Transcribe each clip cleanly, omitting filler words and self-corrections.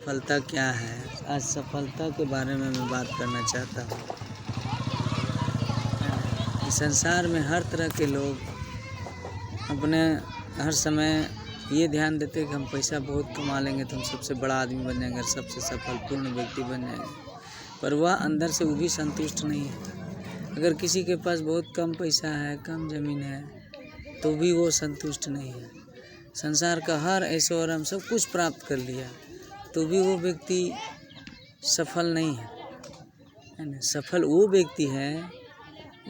सफलता क्या है? आज सफलता के बारे में मैं बात करना चाहता हूँ। इस संसार में हर तरह के लोग अपने हर समय ये ध्यान देते हैं कि हम पैसा बहुत कमा लेंगे तो हम सबसे बड़ा आदमी बन जाएंगे, सबसे सफल पूर्ण व्यक्ति बन जाएंगे। पर वह अंदर से वो भी संतुष्ट नहीं है। अगर किसी के पास बहुत कम पैसा है, कम ज़मीन है, तो भी वो संतुष्ट नहीं है। संसार का हर ऐश्वर्य हम सब कुछ प्राप्त कर लिया तो भी वो व्यक्ति सफल नहीं है ना। सफल वो व्यक्ति है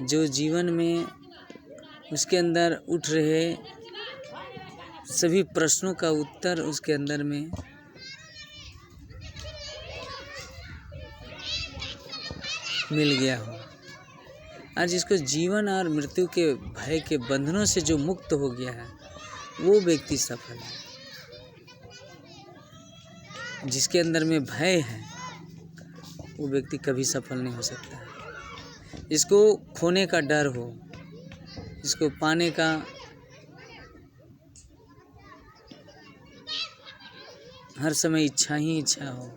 जो जीवन में उसके अंदर उठ रहे सभी प्रश्नों का उत्तर उसके अंदर में मिल गया हो, और जिसको जीवन और मृत्यु के भय के बंधनों से जो मुक्त हो गया है वो व्यक्ति सफल है। जिसके अंदर में भय है वो व्यक्ति कभी सफल नहीं हो सकता है। जिसको खोने का डर हो, जिसको पाने का हर समय इच्छा ही इच्छा हो,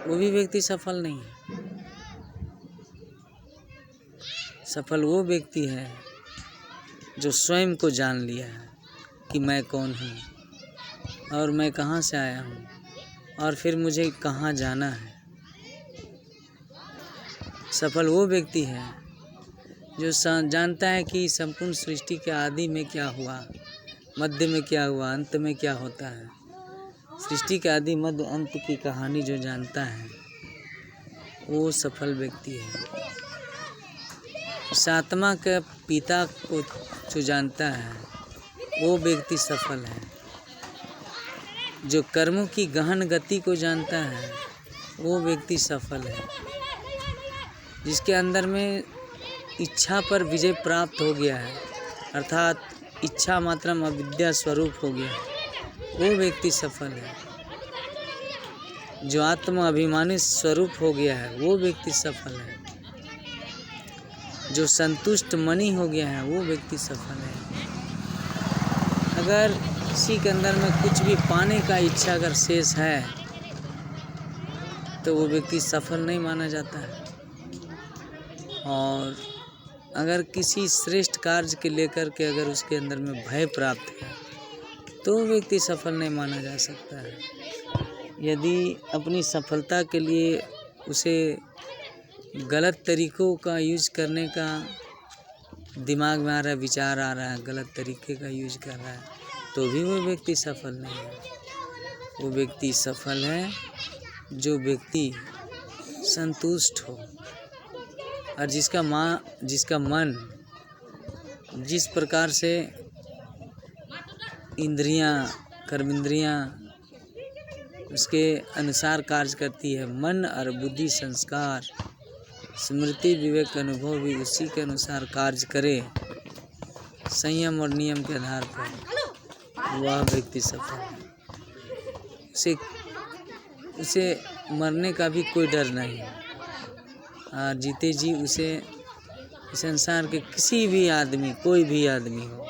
वो भी व्यक्ति सफल नहीं है। सफल वो व्यक्ति है जो स्वयं को जान लिया है कि मैं कौन हूँ और मैं कहाँ से आया हूँ और फिर मुझे कहाँ जाना है। सफल वो व्यक्ति है जो जानता है कि संपूर्ण सृष्टि के आदि में क्या हुआ, मध्य में क्या हुआ, अंत में क्या होता है। सृष्टि के आदि मध्य अंत की कहानी जो जानता है वो सफल व्यक्ति है। इस आत्मा के पिता को जो जानता है वो व्यक्ति सफल है। जो कर्मों की गहन गति को जानता है वो व्यक्ति सफल है। जिसके अंदर में इच्छा पर विजय प्राप्त हो गया है, अर्थात इच्छा मात्रम अविद्या स्वरूप हो गया है, वो व्यक्ति सफल है। जो आत्म अभिमानी स्वरूप हो गया है वो व्यक्ति सफल है। जो संतुष्ट मनी हो गया है वो व्यक्ति सफल है। अगर किसी के अंदर में कुछ भी पाने का इच्छा अगर शेष है तो वो व्यक्ति सफल नहीं माना जाता है। और अगर किसी श्रेष्ठ कार्य के लेकर के अगर उसके अंदर में भय प्राप्त है तो वो व्यक्ति सफल नहीं माना जा सकता है। यदि अपनी सफलता के लिए उसे गलत तरीकों का यूज करने का दिमाग में आ रहा है, विचार आ रहा है, गलत तरीके का यूज कर रहा है, तो भी वो व्यक्ति सफल नहीं है। वो व्यक्ति सफल है जो व्यक्ति संतुष्ट हो और जिसका मन जिस प्रकार से इंद्रियां, कर्मेंद्रियां उसके अनुसार कार्य करती है, मन और बुद्धि संस्कार स्मृति विवेक अनुभव भी उसी के अनुसार कार्य करे, संयम और नियम के आधार पर, वह व्यक्ति सफल है। उसे मरने का भी कोई डर नहीं है और जीते जी उसे संसार के किसी भी आदमी, कोई भी आदमी हो,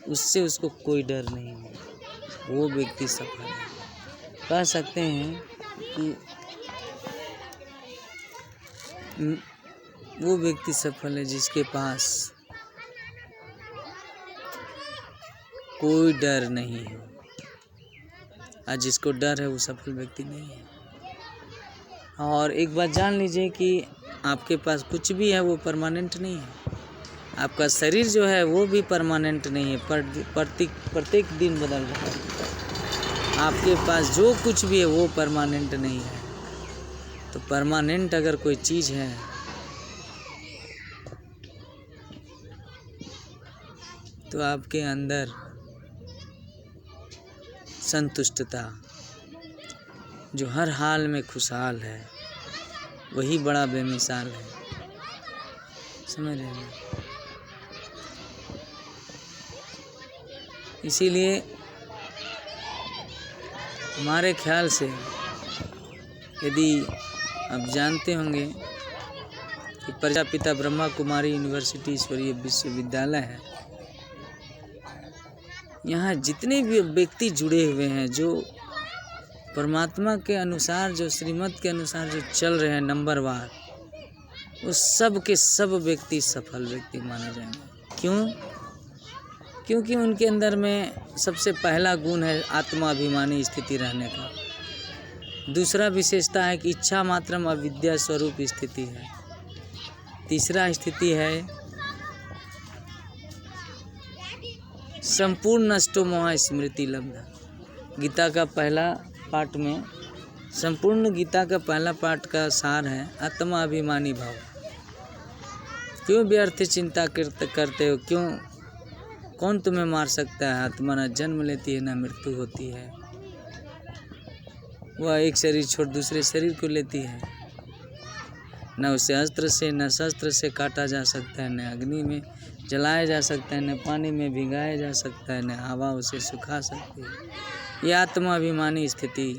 उससे उसको कोई डर नहीं हो, वो व्यक्ति सफल है। कह सकते हैं कि वो व्यक्ति सफल है जिसके पास कोई डर नहीं है, और जिसको डर है वो सफल व्यक्ति नहीं है। और एक बात जान लीजिए कि आपके पास कुछ भी है वो परमानेंट नहीं है। आपका शरीर जो है वो भी परमानेंट नहीं है, प्रत्येक दिन बदल रहा है। आपके पास जो कुछ भी है वो परमानेंट नहीं है। तो परमानेंट अगर कोई चीज़ है तो आपके अंदर संतुष्टता, जो हर हाल में खुशहाल है, वही बड़ा बेमिसाल है। समझ रहे हैं? इसीलिए हमारे ख्याल से, यदि आप जानते होंगे कि प्रजापिता ब्रह्मा कुमारी यूनिवर्सिटी ईश्वरीय विश्वविद्यालय है, यहाँ जितने भी व्यक्ति जुड़े हुए हैं, जो परमात्मा के अनुसार, जो श्रीमत के अनुसार जो चल रहे हैं नंबरवार, वो सब के सब व्यक्ति सफल व्यक्ति माने जाएंगे। क्यों? क्योंकि उनके अंदर में सबसे पहला गुण है आत्माभिमानी स्थिति रहने का। दूसरा विशेषता है कि इच्छा मात्रम अविद्या स्वरूप स्थिति है। तीसरा स्थिति है संपूर्ण नष्टो मोह स्मृति लब्धा। गीता का पहला पाठ में, संपूर्ण गीता का पहला पाठ का सार है आत्माभिमानी भाव। क्यों व्यर्थ चिंता करते हो? क्यों? कौन तुम्हें मार सकता है? आत्मा न जन्म लेती है न मृत्यु होती है। वह एक शरीर छोड़ दूसरे शरीर को लेती है। न उसे अस्त्र से न शस्त्र से काटा जा सकता है, न अग्नि में जलाया जा सकता है, न पानी में भिगाया जा सकता है, न हवा उसे सुखा सकती है। यह आत्माभिमानी स्थिति।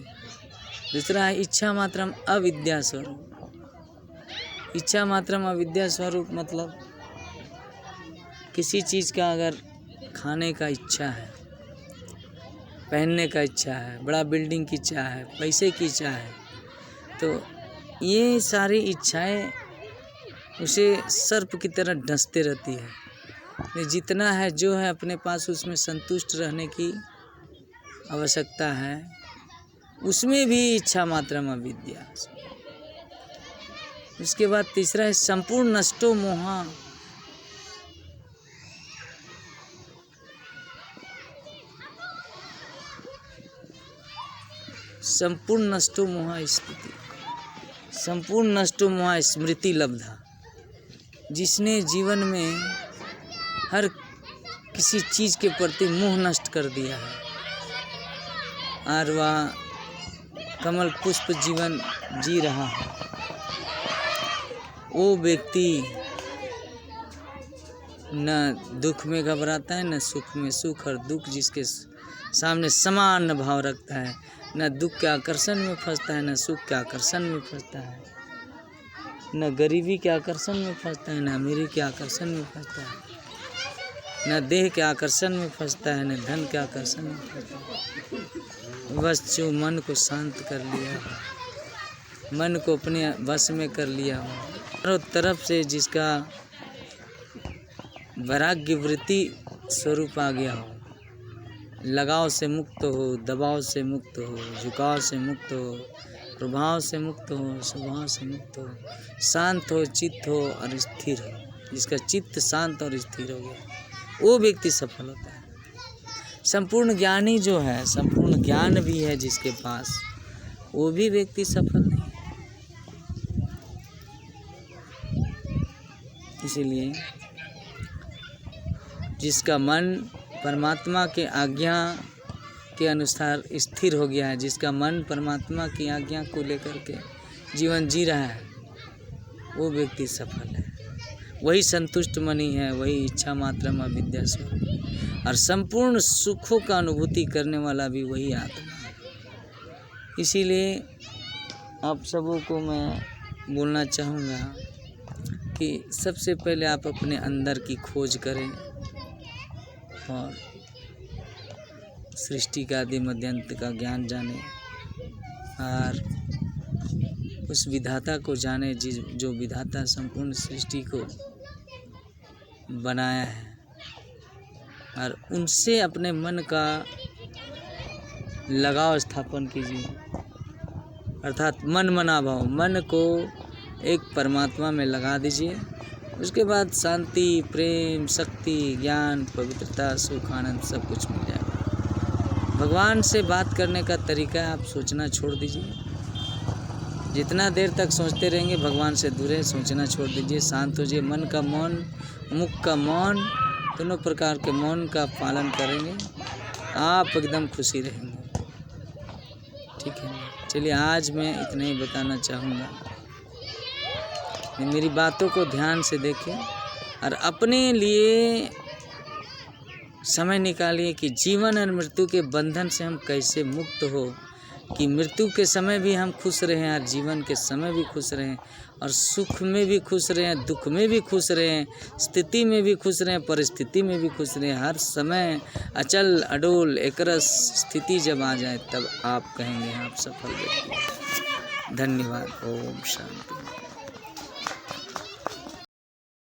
दूसरा है इच्छा मात्रम अविद्या स्वरूप। इच्छा मात्रम अविद्या स्वरूप मतलब किसी चीज़ का अगर खाने का इच्छा है, पहनने का इच्छा है, बड़ा बिल्डिंग की इच्छा है, पैसे की इच्छा है, तो ये सारी इच्छाएं उसे सर्प की तरह डसते रहती है। जितना है जो है अपने पास उसमें संतुष्ट रहने की आवश्यकता है, उसमें भी इच्छा मात्रम अविद्या। उसके बाद तीसरा है संपूर्ण नष्टो मोहा। संपूर्ण नष्टो मोह स्थिति, संपूर्ण नष्टो मोह स्मृति लब्धा। जिसने जीवन में हर किसी चीज़ के प्रति मोह नष्ट कर दिया है और वह कमल पुष्प जीवन जी रहा है, वो व्यक्ति न दुख में घबराता है न सुख में। सुख और दुख जिसके सामने समान भाव रखता है, न दुख के आकर्षण में फंसता है न सुख के आकर्षण में फंसता है, न गरीबी के आकर्षण में फंसता है न अमीरी के आकर्षण में फंसता है, न देह के आकर्षण में फंसता है न धन के आकर्षण में फंसता है। बस जो मन को शांत कर लिया हो, मन को अपने वश में कर लिया हो, चारों तरफ से जिसका वैराग्य वृत्ति स्वरूप आ गया हो, लगाव से मुक्त हो, दबाव से मुक्त हो, झुकाव से मुक्त हो, प्रभाव से मुक्त हो, स्वभाव से मुक्त हो, शांत हो, चित्त हो और स्थिर हो। जिसका चित्त शांत और स्थिर हो गया, वो व्यक्ति सफल होता है। संपूर्ण ज्ञानी जो है, संपूर्ण ज्ञान भी है जिसके पास, वो भी व्यक्ति सफल नहीं है। इसीलिए जिसका मन परमात्मा के आज्ञा के अनुसार स्थिर हो गया है, जिसका मन परमात्मा की आज्ञा को लेकर के जीवन जी रहा है, वो व्यक्ति सफल है। वही संतुष्ट मनी है, वही इच्छा मात्रम अविद्या स्वरूप, और संपूर्ण सुखों का अनुभूति करने वाला भी वही आत्मा है। इसीलिए आप सबों को मैं बोलना चाहूँगा कि सबसे पहले आप अपने अंदर की खोज करें और सृष्टि का आदि मध्यांत का ज्ञान जाने और उस विधाता को जाने जो विधाता संपूर्ण सृष्टि को बनाया है, और उनसे अपने मन का लगाव स्थापन कीजिए। अर्थात मन मना भाव, मन को एक परमात्मा में लगा दीजिए। उसके बाद शांति, प्रेम, शक्ति, ज्ञान, पवित्रता, सुख, आनंद सब कुछ मिल जाएगा। भगवान से बात करने का तरीका आप सोचना छोड़ दीजिए। जितना देर तक सोचते रहेंगे भगवान से दूर है, सोचना छोड़ दीजिए, शांत हो जाइए। मन का मौन, मुख का मौन, दोनों प्रकार के मौन का पालन करेंगे, आप एकदम खुशी रहेंगे। ठीक है, चलिए आज मैं इतना ही बताना चाहूँगा। मेरी बातों को ध्यान से देखें और अपने लिए समय निकालिए कि जीवन और मृत्यु के बंधन से हम कैसे मुक्त हो, कि मृत्यु के समय भी हम खुश रहें और जीवन के समय भी खुश रहें और सुख में भी खुश रहें, दुख में भी खुश रहें, स्थिति में भी खुश रहें, परिस्थिति में भी खुश रहें। हर समय अचल अडोल एकरस स्थिति जब आ जाए तब आप कहेंगे आप सफल व्यक्ति। धन्यवाद। ओम शांति।